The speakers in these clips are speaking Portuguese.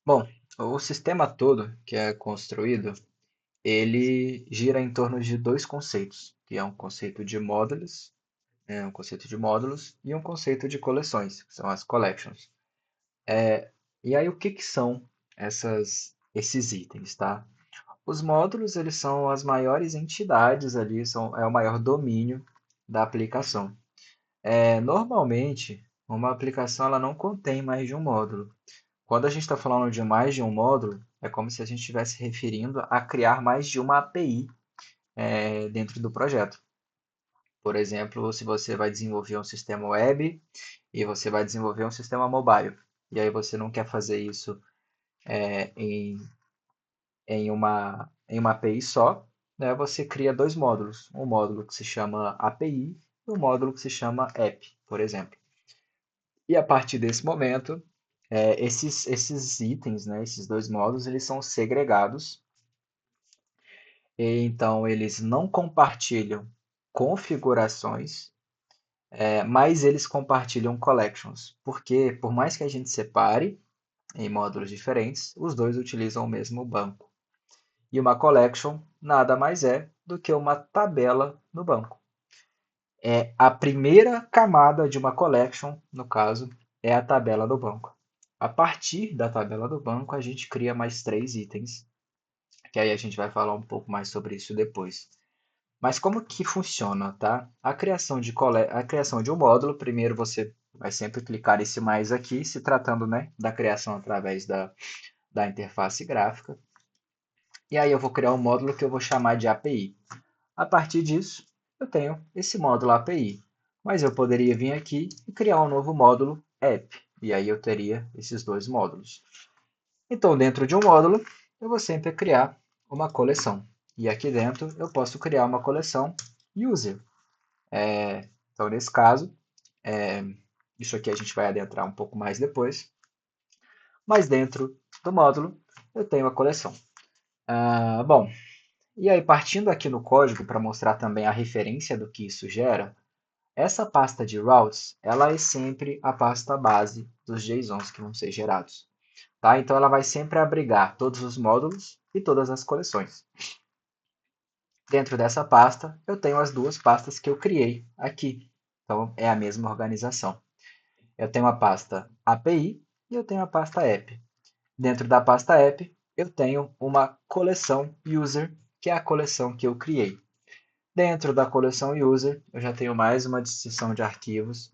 Bom, o sistema todo que é construído, ele gira em torno de dois conceitos, que é um conceito de módulos, e um conceito de coleções, que são as collections. E aí o que que são esses itens, tá? Os módulos, eles são as maiores entidades ali, é o maior domínio da aplicação. Normalmente, uma aplicação ela não contém mais de um módulo. Quando a gente está falando de mais de um módulo, é como se a gente estivesse referindo a criar mais de uma API dentro do projeto. Por exemplo, se você vai desenvolver um sistema web e você vai desenvolver um sistema mobile, e aí você não quer fazer isso em, em uma API só, né? Você cria dois módulos, um módulo que se chama API e um módulo que se chama App, por exemplo. E a partir desse momento, esses itens, né, esses dois módulos, eles são segregados, e então eles não compartilham configurações, mas eles compartilham collections, porque por mais que a gente separe em módulos diferentes, os dois utilizam o mesmo banco. E uma collection nada mais é do que uma tabela no banco. A primeira camada de uma collection, no caso, é a tabela do banco. A partir da tabela do banco, a gente cria mais três itens, que aí a gente vai falar um pouco mais sobre isso depois. Mas como que funciona, tá? A criação de um módulo, primeiro você vai sempre clicar nesse mais aqui, se tratando, né, da criação através da interface gráfica. E aí eu vou criar um módulo que eu vou chamar de API. A partir disso, eu tenho esse módulo API, mas eu poderia vir aqui e criar um novo módulo App, e aí eu teria esses dois módulos. Então, dentro de um módulo, eu vou sempre criar uma coleção. E aqui dentro eu posso criar uma coleção User. Então, nesse caso, isso aqui a gente vai adentrar um pouco mais depois, mas dentro do módulo eu tenho a coleção. Bom, e aí partindo aqui no código para mostrar também a referência do que isso gera, essa pasta de routes, ela é sempre a pasta base dos JSONs que vão ser gerados. Tá? Então ela vai sempre abrigar todos os módulos e todas as coleções. Dentro dessa pasta, eu tenho as duas pastas que eu criei aqui. Então é a mesma organização. Eu tenho a pasta API e eu tenho a pasta App. Dentro da pasta App, eu tenho uma coleção User, que é a coleção que eu criei. Dentro da coleção User, eu já tenho mais uma distinção de arquivos,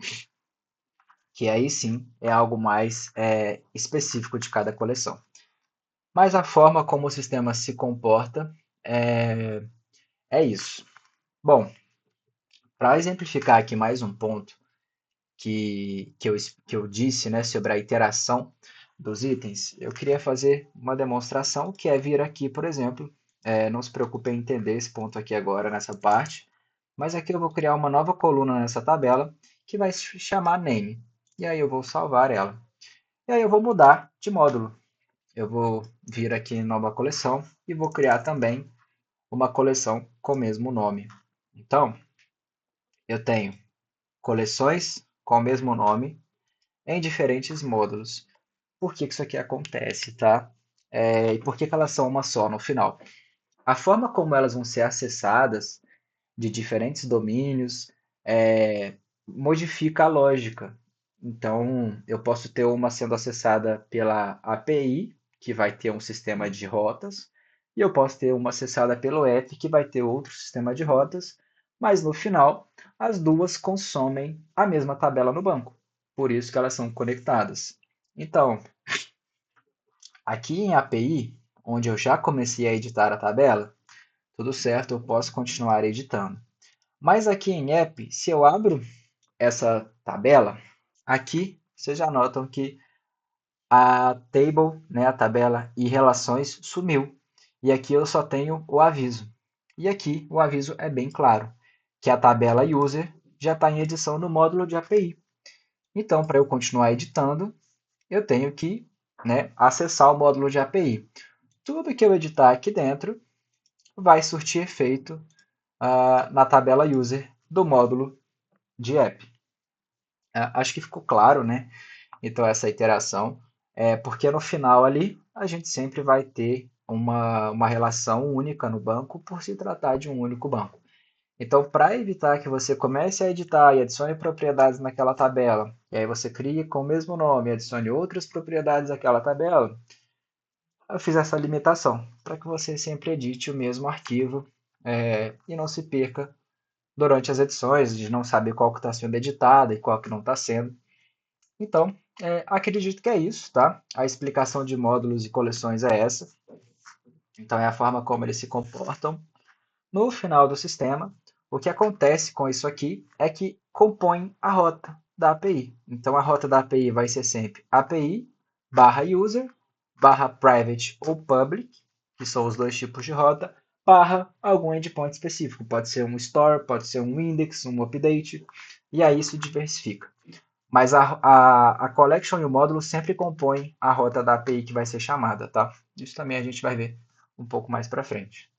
que aí sim é algo mais específico de cada coleção. Mas a forma como o sistema se comporta é, é isso. Bom, para exemplificar aqui mais um ponto que eu disse, né, sobre a iteração dos itens, eu queria fazer uma demonstração que é vir aqui, por exemplo, não se preocupe em entender esse ponto aqui agora nessa parte, mas aqui eu vou criar uma nova coluna nessa tabela que vai se chamar name. E aí eu vou salvar ela. E aí eu vou mudar de módulo. Eu vou vir aqui em nova coleção e vou criar também uma coleção com o mesmo nome. Então, eu tenho coleções com o mesmo nome em diferentes módulos. Por que que isso aqui acontece, tá? E por que que elas são uma só no final? A forma como elas vão ser acessadas de diferentes domínios modifica a lógica. Então, eu posso ter uma sendo acessada pela API, que vai ter um sistema de rotas, e eu posso ter uma acessada pelo app, que vai ter outro sistema de rotas, mas no final, as duas consomem a mesma tabela no banco. Por isso que elas são conectadas. Então, aqui em API, onde eu já comecei a editar a tabela, tudo certo, eu posso continuar editando. Mas aqui em app, se eu abro essa tabela, aqui vocês já notam que a table, né, a tabela e relações sumiu. E aqui eu só tenho o aviso. E aqui o aviso é bem claro, que a tabela user já está em edição no módulo de API. Então, para eu continuar editando, eu tenho que, né, acessar o módulo de API. Tudo que eu editar aqui dentro vai surtir efeito na tabela user do módulo de app. Acho que ficou claro, né? Então, essa iteração. Porque no final ali a gente sempre vai ter uma relação única no banco por se tratar de um único banco. Então, para evitar que você comece a editar e adicione propriedades naquela tabela, e aí você crie com o mesmo nome e adicione outras propriedades àquela tabela, eu fiz essa limitação para que você sempre edite o mesmo arquivo e não se perca durante as edições, de não saber qual que está sendo editado e qual que não está sendo. Então, acredito que é isso, tá? A explicação de módulos e coleções é essa. Então, é a forma como eles se comportam. No final do sistema, o que acontece com isso aqui é que compõe a rota da API. Então, a rota da API vai ser sempre API barra user barra private ou public, que são os dois tipos de rota, barra algum endpoint específico. Pode ser um store, pode ser um index, um update, e aí isso diversifica. Mas a collection e o módulo sempre compõem a rota da API que vai ser chamada, tá? Isso também a gente vai ver um pouco mais para frente.